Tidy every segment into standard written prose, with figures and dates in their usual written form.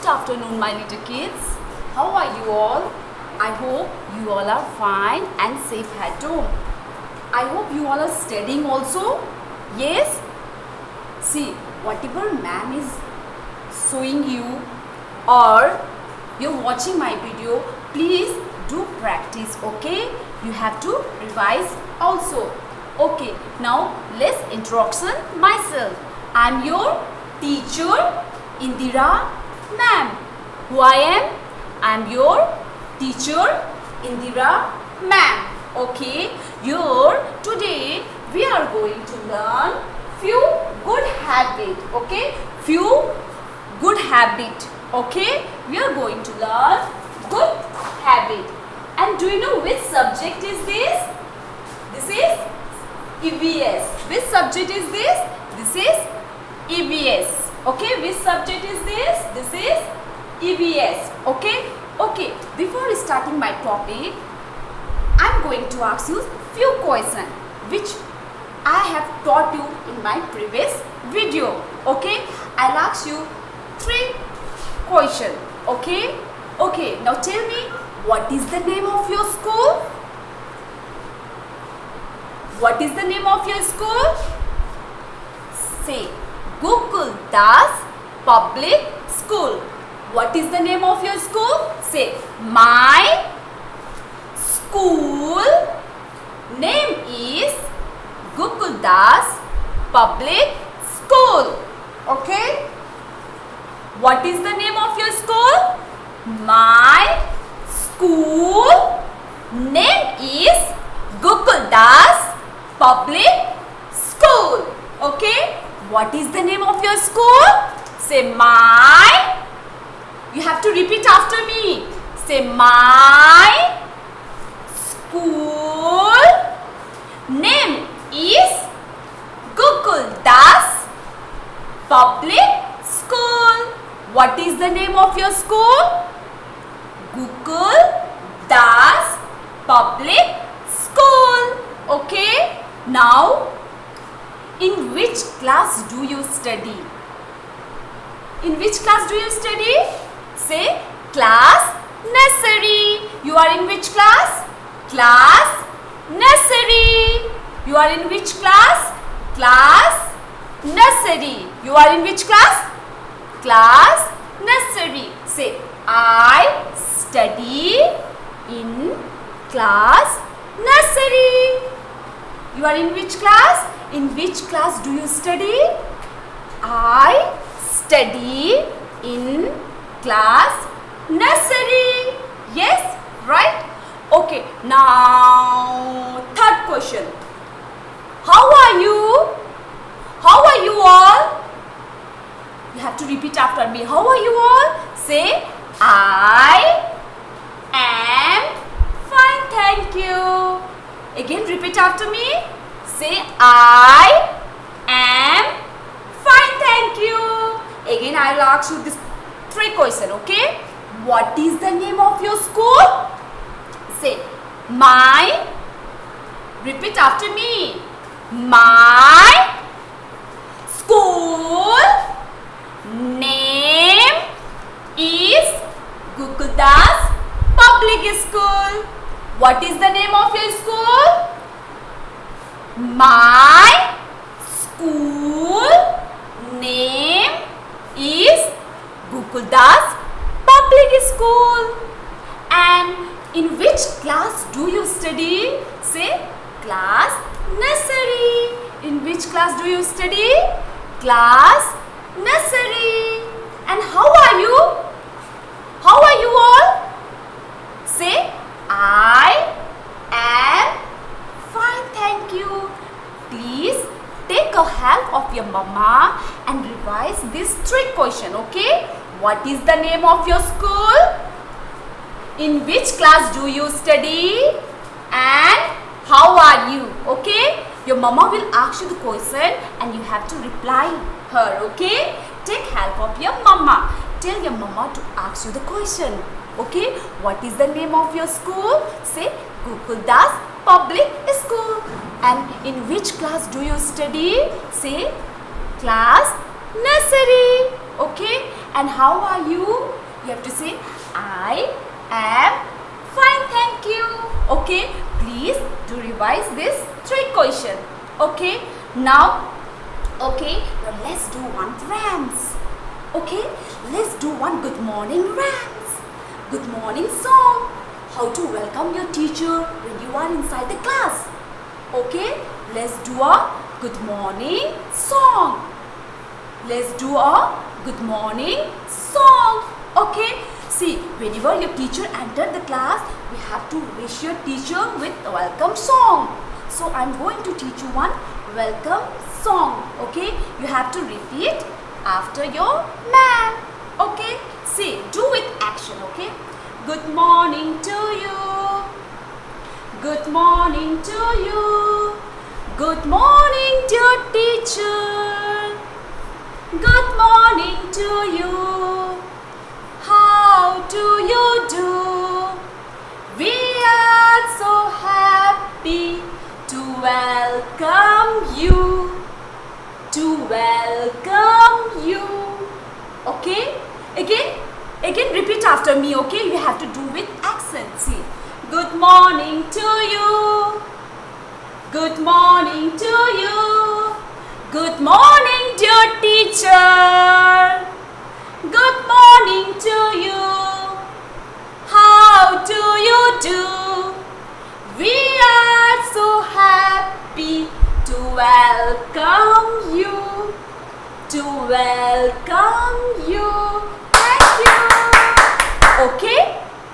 Good afternoon, my little kids. How are you all? I hope you all are fine and safe at home. I hope you all are studying also. Yes? See, whatever ma'am is showing you or you're watching my video, please do practice, okay? You have to revise also. Okay, now let's introduction myself. I'm your teacher Indira ma'am. Who I am? I'm your teacher Indira ma'am. Okay, today we are going to learn few good habit. Okay, few good habit. Okay, we are going to learn good habit. And do you know which subject is this? This is EVS. Which subject is this? This is EVS. Okay, which subject is this? This is EVS. Okay, okay. Before starting my topic, I'm going to ask you few questions which I have taught you in my previous video. Okay, I'll ask you 3 questions. Okay, okay. Now tell me, what is the name of your school? What is the name of your school? Say Gokul Das Public School. What is the name of your school? Say my school name is Gokul Das Public School. Okay? What is the name of your school? My school name is Gokul Das Public School. Okay? What is the name of your school? Say my. You have to repeat after me. Say my school name is Gokul Das Public School. What is the name of your school? Gokul Das Public School. Okay? Now, in which class do you study? In which class do you study? Say class nursery. You are in which class? Class nursery. You are in which class? Class nursery. You are in which class? Class nursery. Say I study in class nursery. You are in which class? In which class do you study? I study in class nursery. Yes, right? Okay, now 3rd question. How are you? How are you all? You have to repeat after me. How are you all? Say I am fine, thank you. Again repeat after me. Say I am fine, thank you. Again I will ask you this 3 questions, okay? What is the name of your school? Say my. Repeat after me. My school name is Gokul Das Public School. What is the name of your school? My school name is Gokul Das Public School. And in which class do you study? Say class nursery. In which class do you study? Class nursery. And how are you? How are you all? Say I am fine, thank you. Please take a help of your mama and revise this 3 questions, okay? What is the name of your school? In which class do you study? And how are you? Okay? Your mama will ask you the question and you have to reply her, okay? Take help of your mama. Tell your mama to ask you the question. Okay? What is the name of your school? Say Gokul Das Public School. And in which class do you study? Say class nursery. Okay? And how are you? You have to say, I am fine, thank you. Okay, please do revise this 3 question. Okay, now let's do one rhymes. Okay, let's do one good morning rhymes. Good morning song. How to welcome your teacher when you are inside the class. Okay, let's do a good morning song. Let's do a good morning song. Okay, see, whenever your teacher entered the class, we have to wish your teacher with a welcome song. So I'm going to teach you one welcome song. Okay, you have to repeat after your ma'am. Okay, see, do with action. Okay, good morning to you. Good morning to you. Good morning, dear teacher. Good morning to you. How do you do? We are so happy to welcome you. To welcome you. Okay? Again repeat after me. Okay? You have to do with accent. See. Good morning to you. Good morning to you. Good morning, dear teacher. Good morning to you. How do you do? We are so happy to welcome you. To welcome you. Thank you. Okay,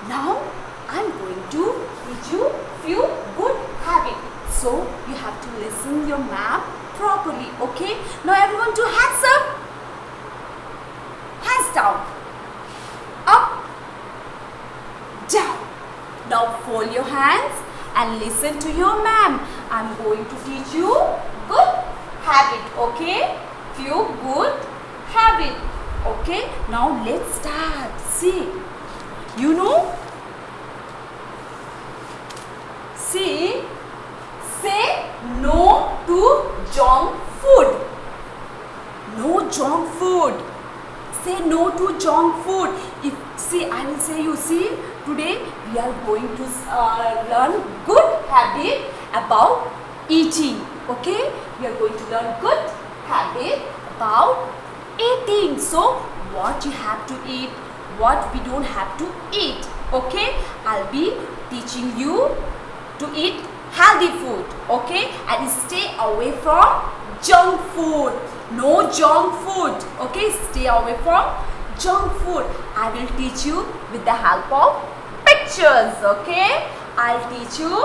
now I'm going to teach you few good habits. So you have to listen your ma'am properly. Okay, now everyone do hands up, hands down, up, down. Now fold your hands and listen to your ma'am. I'm going to teach you good habit. Okay, few good habit. Okay, now let's start. See, you know, see, say no to junk food. No junk food. Say no to junk food. I will say you, see, today we are going to learn good habit about eating. Okay, we are going to learn good habit about eating. So what you have to eat, what we don't have to eat. Okay, I'll be teaching you to eat healthy food. Okay, and stay away from junk food. No junk food. Okay, stay away from junk food. I will teach you with the help of pictures. Okay, I'll teach you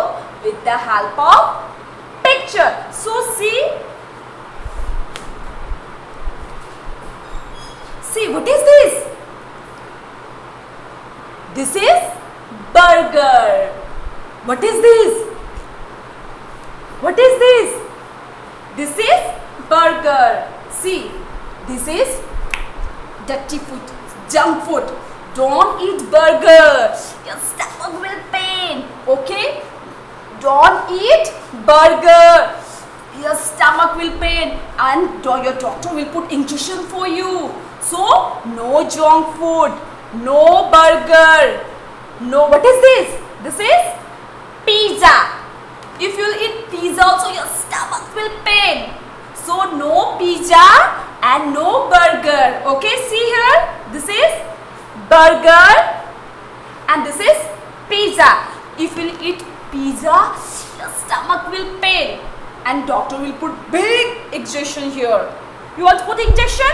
with the help of picture. So see, what is this? This is burger. What is this? What is this? This is burger. See, this is dirty food, junk food. Don't eat burger. Your stomach will pain. Okay? Don't eat burger. Your stomach will pain and your doctor will put injection for you. So, no junk food, no burger. No, what is this? This is pizza. If you eat pizza also, your stomach will pain. So no pizza and no burger. Okay, see here. This is burger and this is pizza. If you eat pizza, your stomach will pain and doctor will put big injection here. You want to put injection?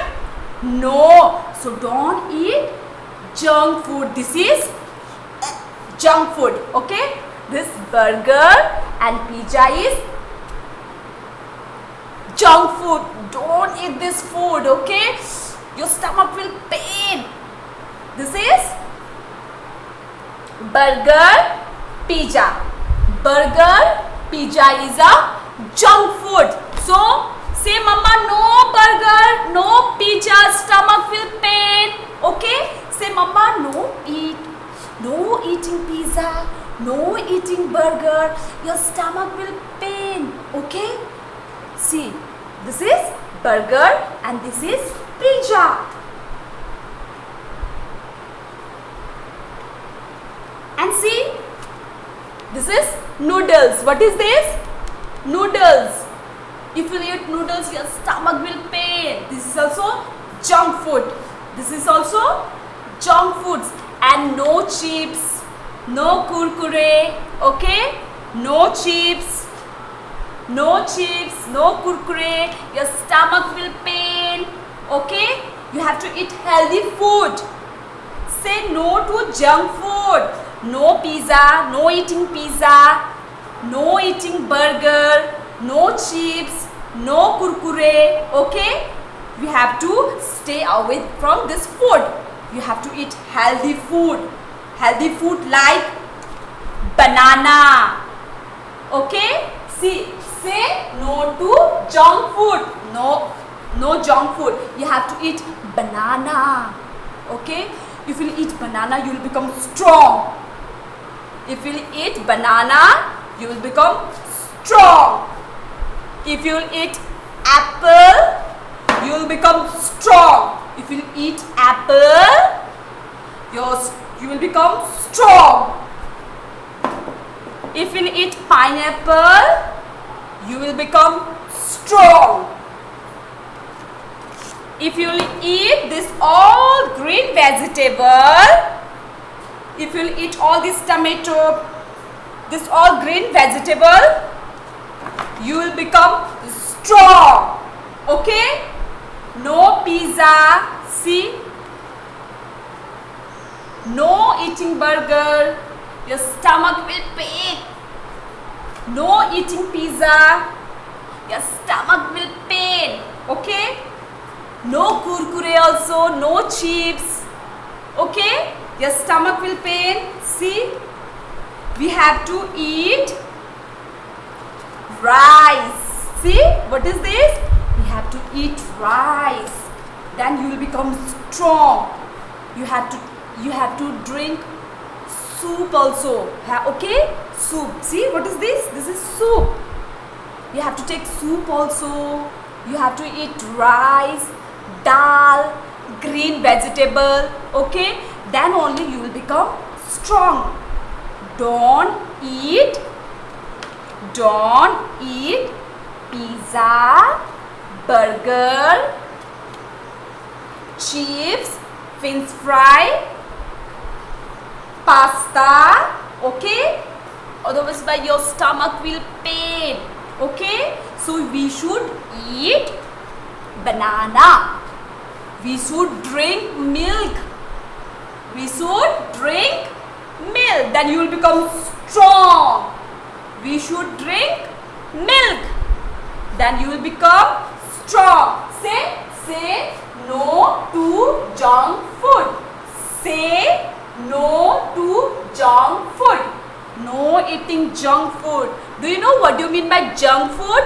No. So don't eat junk food. This is junk food. Okay. This burger and pizza is junk food. Don't eat this food. Okay. Your stomach will pain. This is burger, pizza. Burger, pizza is a junk food. So say, Mama, no burger, no pizza, stomach will pain. Okay? Say, Mama, no eating pizza, no eating burger, your stomach will pain. Okay? See, this is burger and this is pizza. This is noodles. What is this? Noodles. If you eat noodles, your stomach will pain. This is also junk food. This is also junk foods. And no chips, no kurkure, okay? No chips, no kurkure. Your stomach will pain, okay? You have to eat healthy food. Say no to junk food. No pizza, no eating pizza, no eating burger, no chips, no kurkure, okay? We have to stay away from this food. You have to eat healthy food. Healthy food like banana, okay? See, say no to junk food. No junk food. You have to eat banana, okay? If you eat banana, you will become strong. If you eat banana, you will become strong. If you eat apple, you will become strong. If you eat apple, you will become strong. If you eat pineapple, you will become strong. If you eat this all green vegetable, if you eat all this tomato, this all green vegetable, you will become strong, okay? No pizza, see? No eating burger, your stomach will pain. No eating pizza, your stomach will pain, okay? No kurkure also, no chips, okay? Your stomach will pain, see? We have to eat rice. See, what is this? We have to eat rice. Then you will become strong. You have to drink soup also. Okay? Soup. See, what is this? This is soup. You have to take soup also. You have to eat rice, dal, green vegetable. Okay? Then only you will become strong. Don't eat pizza, burger, chips, French fry, pasta, okay? Otherwise your stomach will pain, okay? So we should eat banana. We should drink milk. Then you will become strong. We should drink milk. Then you will become strong. Say no to junk food. Say no to junk food. No eating junk food. Do you know what do you mean by junk food?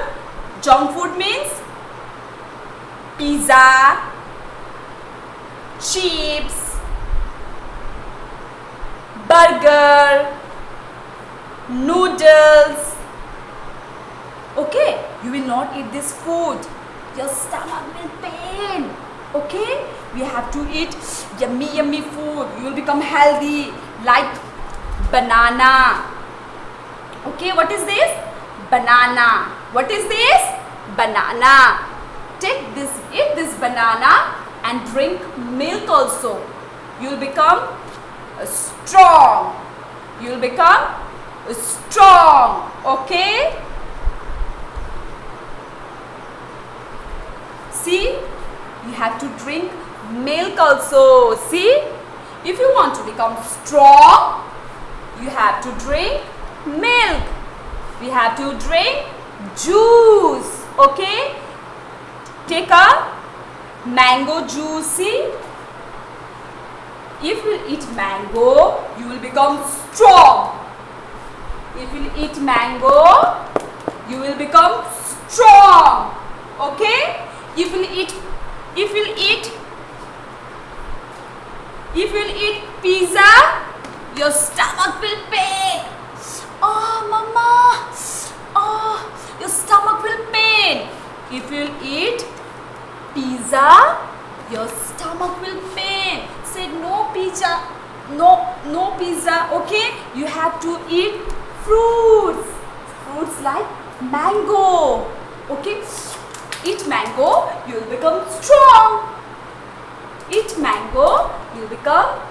Junk food means pizza, chips, burger, noodles. Okay, you will not eat this food. Your stomach will pain. Okay, we have to eat yummy food. You will become healthy like banana. Okay, what is this? Banana. What is this? Banana. Eat this banana and drink milk also. You will become strong. You will become strong. Okay. See, you have to drink milk also. See, if you want to become strong, you have to drink milk. We have to drink juice. Okay, take a mango juice. See, if you eat mango, you will become strong. If you eat mango, you will become strong. Okay, if you eat pizza, your stomach will pain. Oh, mama. Oh, your stomach will pain. If you eat pizza, your stomach will pain. Say no pizza. No pizza. Okay, you have to eat Fruits. Fruits like mango. Okay. Eat mango, you will become strong. Eat mango, you will become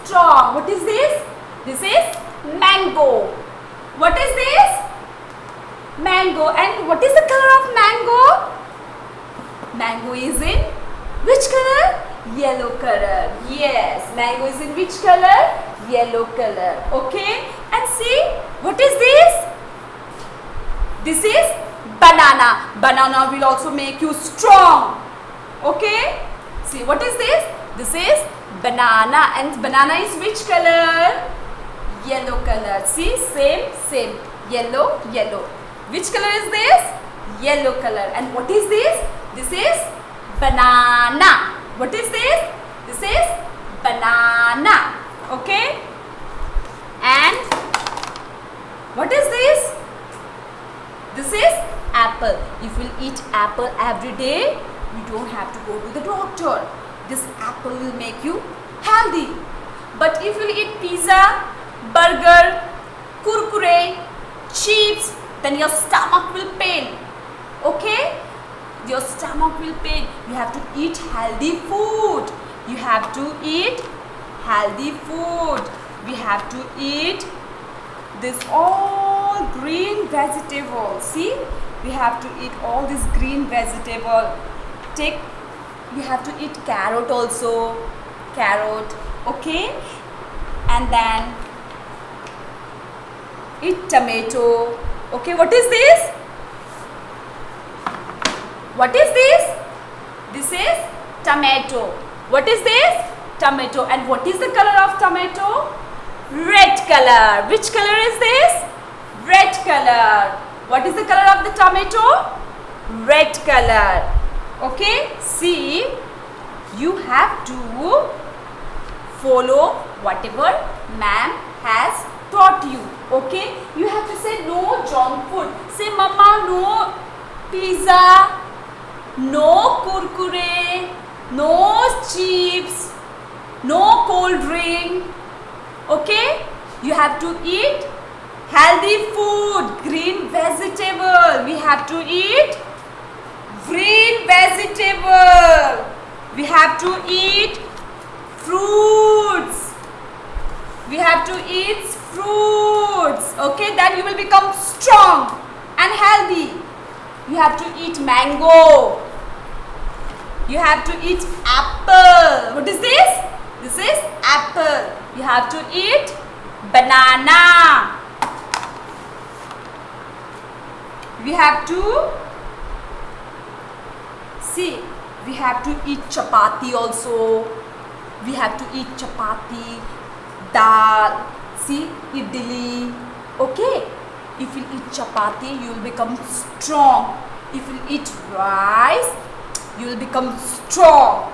strong. What is this? This is mango. What is this? Mango. And what is the color of mango? Mango is in which color? Yellow color. Yes, mango is in which color? Yellow color. Okay. And see, what is this? This is banana. Banana will also make you strong. Okay. See, what is this? This is banana. And banana is which color? Yellow color. See, same. Yellow. Which color is this? Yellow color. And what is this? This is banana. What is this? This is banana. Okay. And what is this? This is apple. If you eat apple every day, you don't have to go to the doctor. This apple will make you healthy. But if you eat pizza, burger, kurkure, chips, then your stomach will pain. Okay? Your stomach will pain. You have to eat healthy food. You have to eat healthy food. We have to eat this all green vegetables. See? We have to eat all this green vegetable. We have to eat carrot also. Carrot. Okay? And then eat tomato. Okay, what is this? What is this? This is tomato. What is this? Tomato. And what is the color of tomato? Red color. Which color is this? Red color. What is the color of the tomato? Red color. Okay, see, you have to follow whatever ma'am has taught you. Okay, you have to say no junk food. Say, mama, no pizza, no kurkure, no chips, no cold drink. Okay, you have to eat healthy food, green vegetable. We have to eat green vegetable. We have to eat fruits. We have to eat fruits. Okay, then you will become strong and healthy. You have to eat mango. You have to eat apple. What is this? This is apple. You have to eat banana. We have to see. We have to eat chapati also. We have to eat chapati, dal. See, idli. Okay. If you eat chapati, you will become strong. If you eat rice, you will become strong.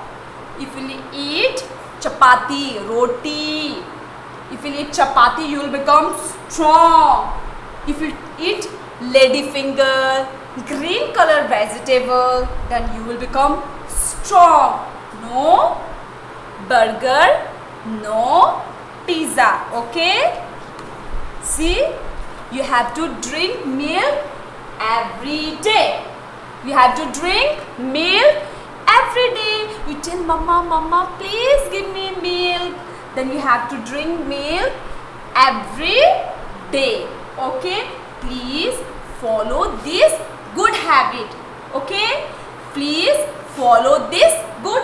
If you eat chapati, roti. If you eat chapati, you will become strong. If you eat lady finger, green color vegetable, then you will become strong. No burger, no pizza. Okay? See, you have to drink milk every day. You have to drink milk every day. You tell mama, mama, please give me milk. Then you have to drink milk every day. Okay? Please follow this good habit. Okay? Please follow this good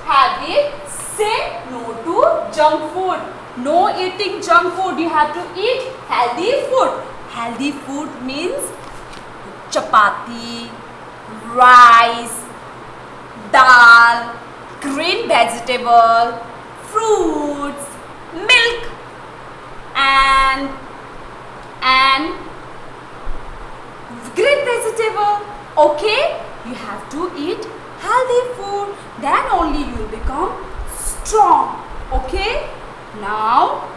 habit. Say no to junk food. No eating junk food. You have to eat healthy food. Healthy food means chapati, rice, dal, green vegetable, fruits, milk, and green vegetable. Okay? You have to eat healthy food. Then only you will become strong. Okay? Now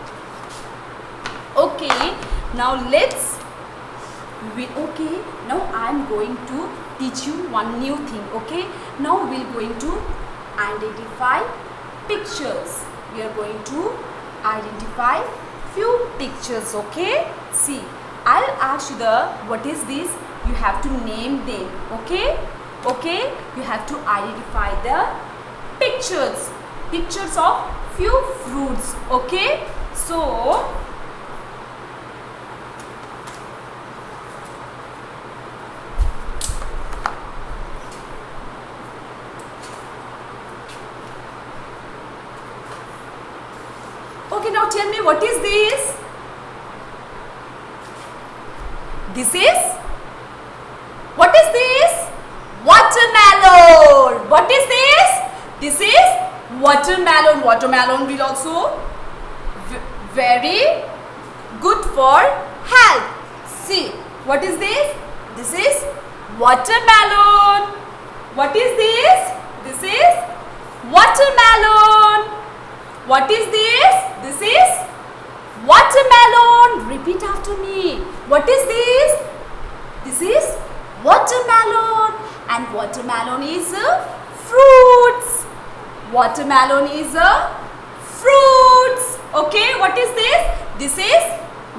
let's now I am going to teach you one new thing. Okay, now we are going to identify pictures. We are going to identify few pictures. Okay, see, I'll ask you what is this, you have to name them. Okay, you have to identify the pictures of few fruits. Okay, so okay, now tell me, what is this? This is, what is this? Watermelon. What is this? This is watermelon. Watermelon will also very good for health. See, what is this? This is watermelon. What is this? This is watermelon. What is this? This is watermelon. Repeat after me. What is this? This is watermelon. And watermelon is fruits. Watermelon is fruits. Okay, what is this? This is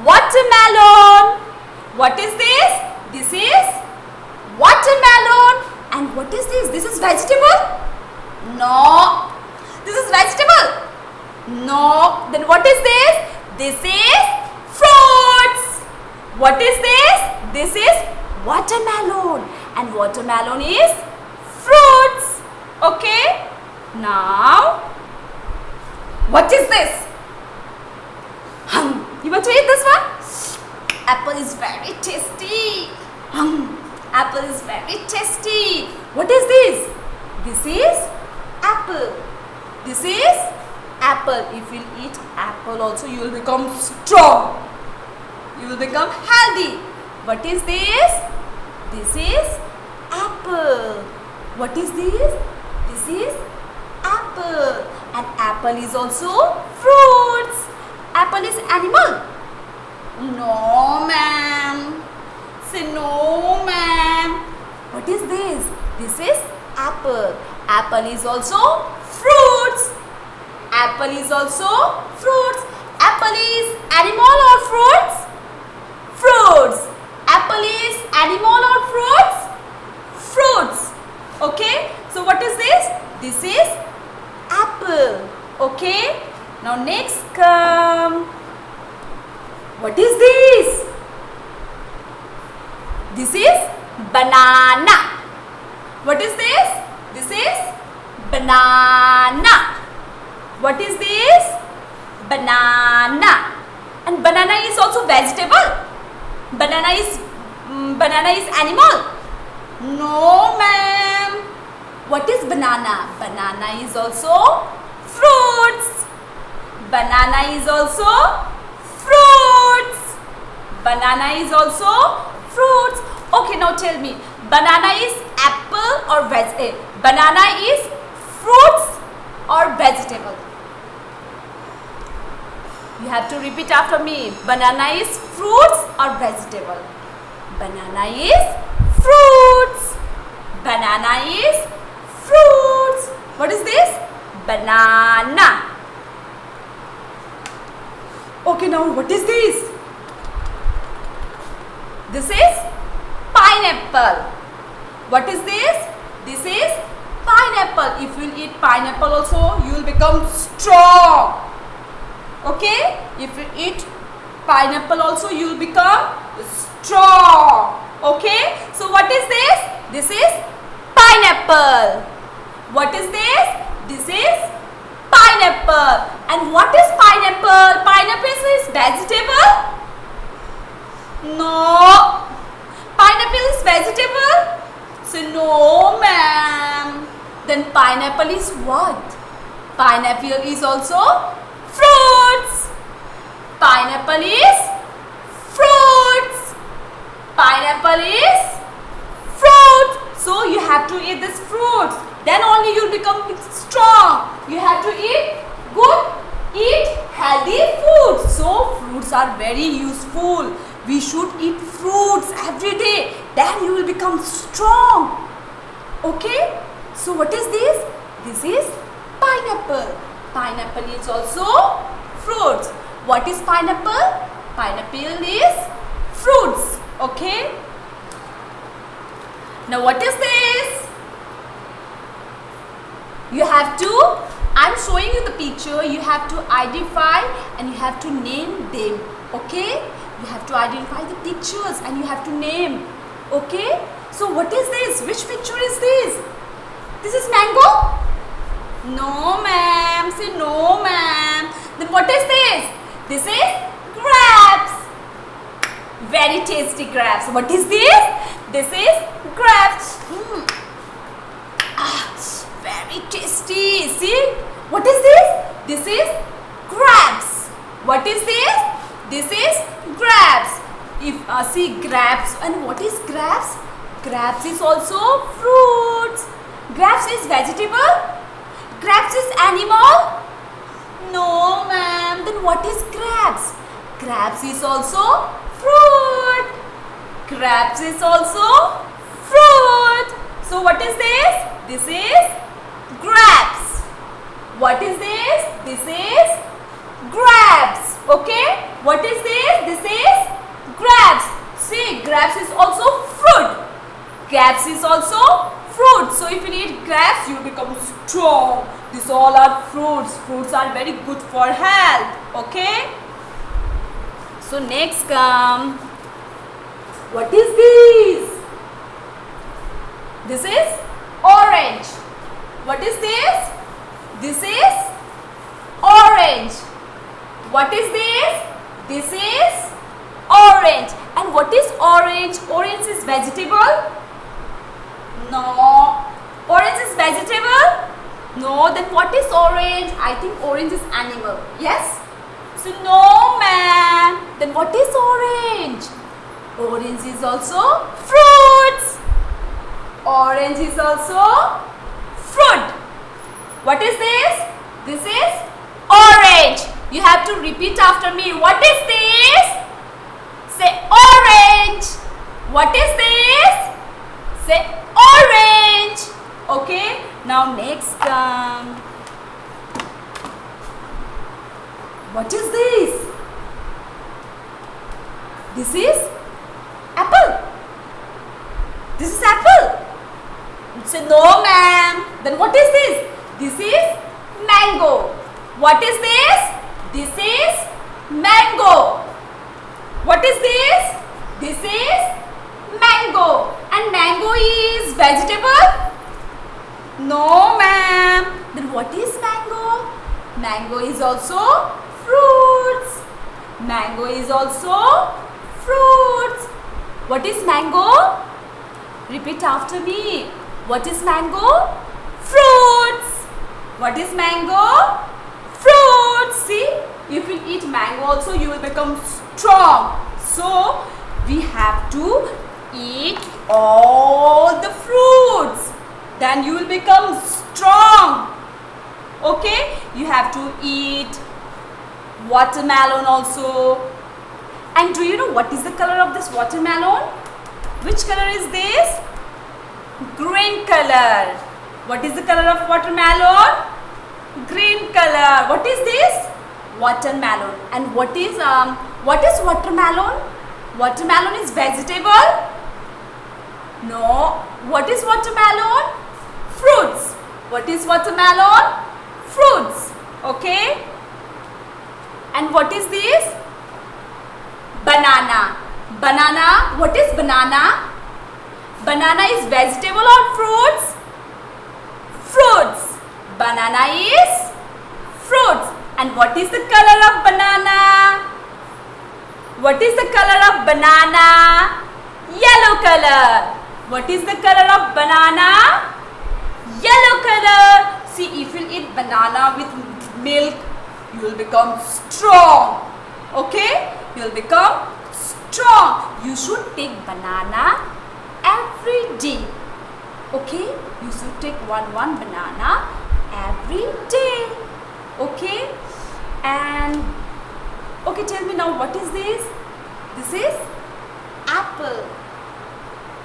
watermelon. What is this? This is watermelon. And what is this? This is vegetable? No. This is vegetable? No. Then what is this? This is fruits. What is this? This is watermelon. And watermelon is fruits. Okay. Now, what is this? You want to eat this one? Apple is very tasty. Apple is very tasty. What is this? This is apple. This is apple. If you eat apple also, you will become strong. You will become healthy. What is this? This is apple. What is this? This is apple. And apple is also fruits. Apple is animal? No, ma'am. Say no, ma'am. What is this? This is apple. Apple is also fruits. Apple is also fruits. Apple is animal or fruits? Fruits. Apple is animal or fruits? Fruits. Okay. So what is this? This is apple. Okay. Now next come. What is this? This is banana. What is this? This is banana. What is this? Banana. And banana is also vegetable. Banana is animal. No, ma'am. What is banana? Banana is also fruits. Banana is also fruits. Banana is also fruits. Okay, now tell me, banana is apple or banana is fruits or vegetable? You have to repeat after me. Banana is fruits or vegetable? Banana is fruits. Banana is fruits. What is this? Banana. Okay, now what is this? This is pineapple. What is this? This is pineapple. If you eat pineapple also, you will become strong. Okay? If you eat pineapple also, you will become strong. Okay? So what is this? This is pineapple. What is this? This is pineapple. And what is pineapple? Pineapple is vegetable? No. Pineapple is vegetable? So no, ma'am. Then pineapple is what? Pineapple is also fruits. Pineapple is fruits. Pineapple is fruit. So you have to eat this fruits. Then only you will become strong. You have to eat healthy foods. So fruits are very useful. We should eat fruits every day. Then you will become strong. Okay? So what is this? This is pineapple. Pineapple is also fruits. What is pineapple? Pineapple is fruits. Okay. Now what is this? You have to, I'm showing you the picture. You have to identify and you have to name them. Okay. You have to identify the pictures and you have to name. Okay. So what is this? Which picture is this? This is mango? No ma'am. Say no ma'am. Then what is this? This is grapes. Very tasty grapes. What is this? This is grapes. Very tasty. See? What is this? This is grapes. What is this? This is grapes. If see grapes, and what is grapes? Grapes is also fruits. Grapes is vegetable. Grapes is animal. No ma'am. Then what is grapes? Grapes is also fruit. Grapes is also fruit. So what is this? This is grapes. What is this? This is grapes. Okay. What is this? This is grapes. See, grapes is also fruit. Grapes is also fruit. So if you eat grapes, you become strong. These all are fruits. Fruits are very good for health. Okay. So next come. What is this? This is orange. What is this? This is orange. What is this? This is orange. And what is orange? Orange is vegetable? No. Orange is vegetable? No. Then what is orange? I think orange is animal. Yes? So no ma'am. Then what is orange? Orange is also fruits. Orange is also fruit. What is this? This is orange. You have to repeat after me. What is this? Say orange. What is this? Say orange. Okay. Now next what is this? This is apple. This is apple. Say no ma'am. Then what is this? This is mango. What is this? This is mango. What is this? This is mango. And mango is vegetable? No ma'am. Then what is mango? Mango is also fruits. Mango is also fruits. What is mango? Repeat after me. What is mango? Fruits. What is mango? Fruits. See, if you eat mango also, you will become strong. So, we have to eat all the fruits. Then you will become strong. Okay? You have to eat watermelon also. And do you know what is the color of this watermelon? Which color is this? Green color. What is the color of watermelon? Green color. What is this? Watermelon. And what is watermelon? Watermelon is vegetable? No. What is watermelon? Fruits. What is watermelon? Fruits. Okay. And what is this? Banana. Banana. What is banana? Banana is vegetable or fruits? Fruits. Banana is fruits. And what is the color of banana? What is the color of banana? Yellow color. What is the color of banana? Yellow color. See, if you eat banana with milk, you will become strong. Okay? You will become strong. You should take banana every day. Okay? You should take one banana every day. Okay? And okay, tell me now, what is this? This is apple.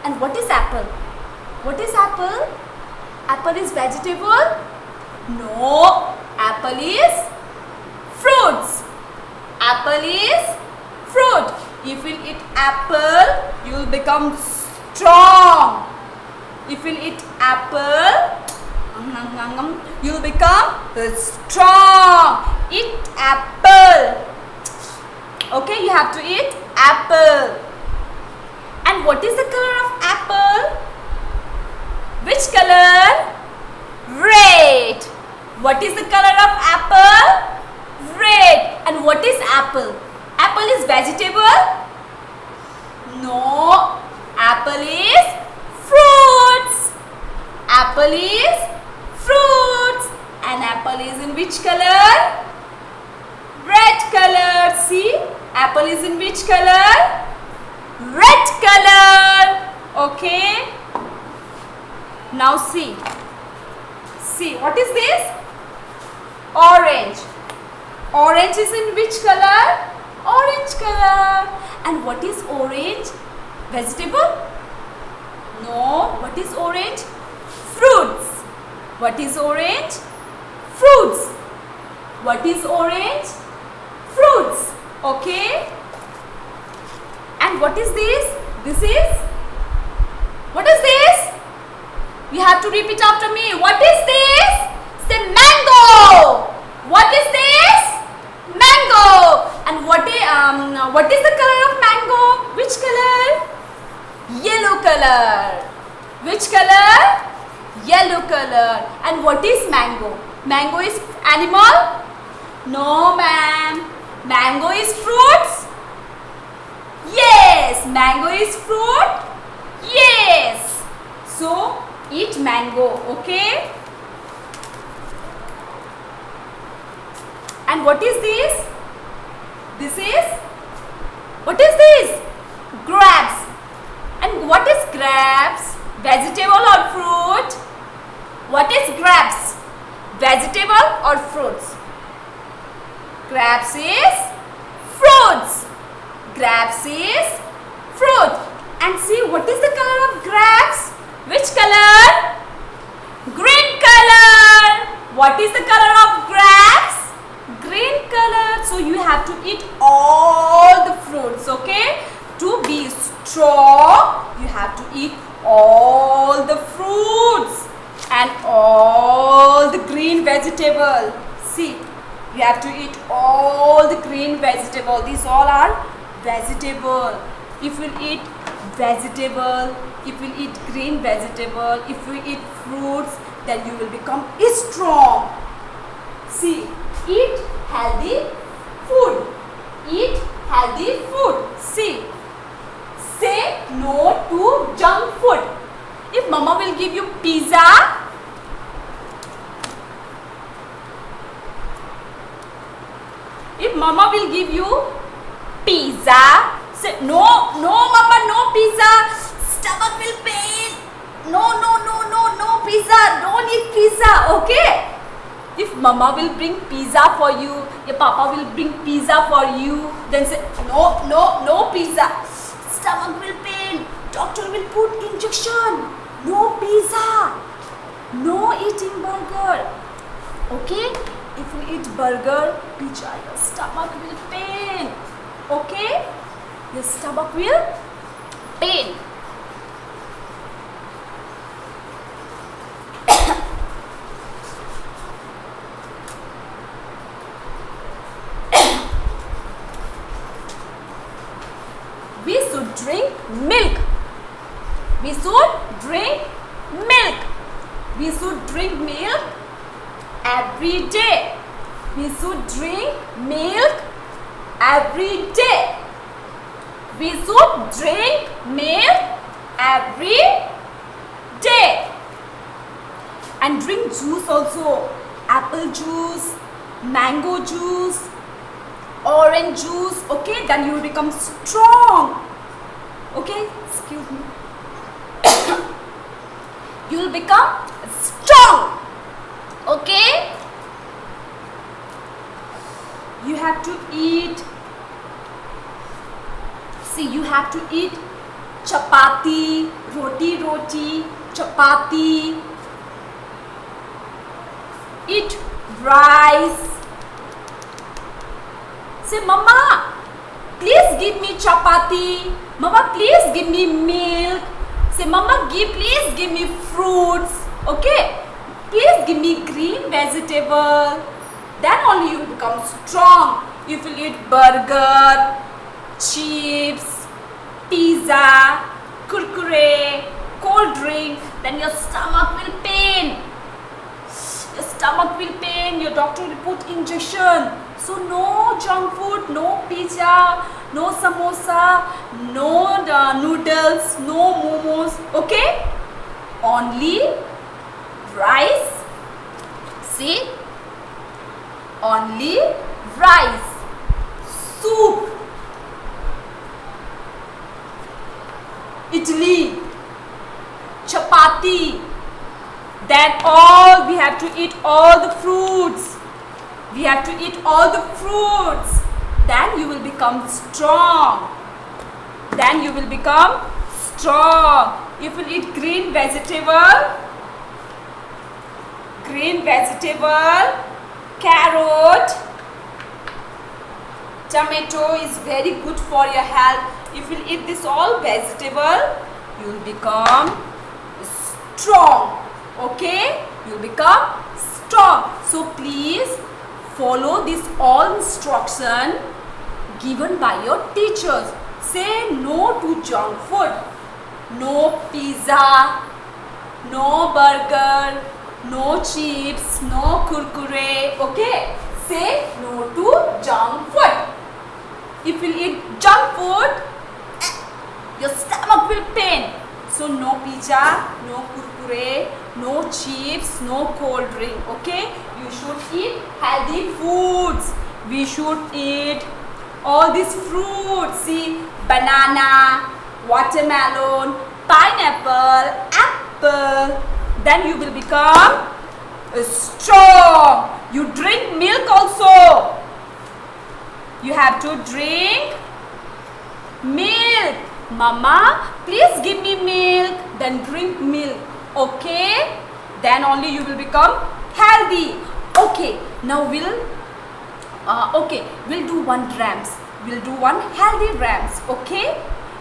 And what is apple? What is apple? Apple is vegetable? No. Apple is fruits. Apple is fruit. If you eat apple, you will become strong. If you eat apple, you will become strong. Eat apple. Okay, you have to eat apple. And what is the color of apple? Which color? Red. What is the color of apple? Red. And what is apple? Apple is vegetable? No. Apple is fruits. Apple is fruits. And apple is in which color? Red color. See? Apple is in which color? Red color. Okay. Now see. See, what is this? Orange. Orange is in which color? Orange color. And what is orange? Vegetable? No. What is orange? Fruits. What is orange? Fruits. What is orange? Fruits. Okay. And what is this? This is? What is this? You have to repeat after me. What is this? Say mango. What is this? Mango. And what is the color of mango? Which color? Yellow color. Which color? Yellow color. And what is mango? Mango is animal? No, ma'am. Mango is fruits? Yes. Mango is fruit? Yes. So, eat mango, okay? And what is this? This is? What is this? Grapes. And what is grapes? Vegetable or fruit? What is grapes? Vegetable or fruits? Grapes is fruits. Grapes is fruit. And see, what is the color of grapes? Which color? Green color. What is the color of grapes? Green color. So you have to eat all the fruits, okay? To be strong, you have to eat all the fruits and all the green vegetable. See, you have to eat all the green vegetable. These all are vegetable. If you eat vegetable, if you eat green vegetable, if you eat fruits, then you will become strong. See, eat healthy food. Eat healthy food. See, say no to junk food. If mama will give you pizza, if mama will give you pizza, say no, no mama, no pizza, stomach will pain. No, no, no, no, no pizza, don't eat pizza, okay? If mama will bring pizza for you, your papa will bring pizza for you, then say no, no, no pizza, stomach will pain, doctor will put injection, no pizza, no eating burger, okay? If you eat burger, pizza, your stomach will pain, okay? Your stomach will pain. We should drink milk. We should drink milk. We should drink milk every day. We should drink milk every day. We should drink milk every day. And drink juice also. Apple juice, mango juice, orange juice, okay? Then you will become strong. Okay? Excuse me. You will become strong. Okay? You have to eat. See, you have to eat chapati, roti, chapati. Eat rice. Say, Mama, please give me chapati. Mama, please give me milk. Say, Mama, please give me fruits. Okay? Please give me green vegetable. Then only you will become strong. You will eat burger, chips, pizza, kurkure, cold drink. Then your stomach will pain. Your stomach will pain. Your doctor will put injection. So no junk food, no pizza, no samosa, no noodles, no momos. Okay? Only rice. See? Only rice, soup, idli, chapati. Then all we have to eat all the fruits. We have to eat all the fruits. Then you will become strong. Then you will become strong. You will eat green vegetable, carrot, tomato is very good for your health. If you eat this all vegetable, you will become strong. Okay? You will become strong. So please follow this all instruction given by your teachers. Say no to junk food. No pizza, no burger, no chips, no kurkure. Okay? Say no to junk food. If you eat junk food, your stomach will pain. So no pizza, no kurkure, no chips, no cold drink. Okay? You should eat healthy foods. We should eat all these fruits. See, banana, watermelon, pineapple, apple. Then you will become strong. You drink milk also. You have to drink milk. Mama, please give me milk. Then drink milk. Okay? Then only you will become healthy. Okay. Now we'll do one rams. We'll do one healthy rams. Okay?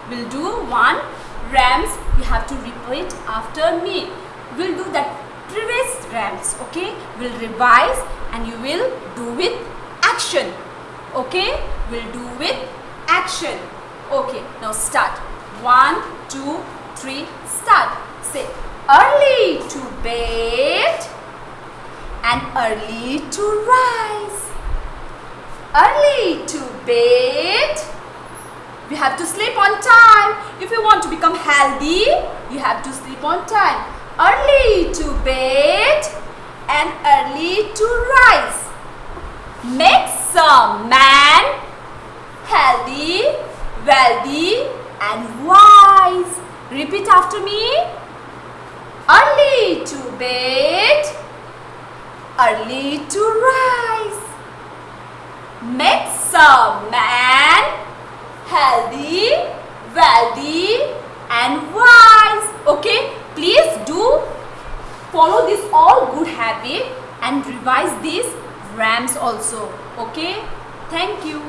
We'll do one rams. You have to repeat after me. We'll do that previous rams. Okay? We'll revise and you will do with action. Okay? We'll do with action. Okay, now start. 1, 2, 3, start. Say, early to bed and early to rise. Early to bed. We have to sleep on time. If you want to become healthy, you have to sleep on time. Early to bed and early to rise makes a man healthy, wealthy and wise. Repeat after me. Early to bed, early to rise makes a man healthy, wealthy and wise. Okay, please do follow this all good habit and revise these rams also. Okay, thank you.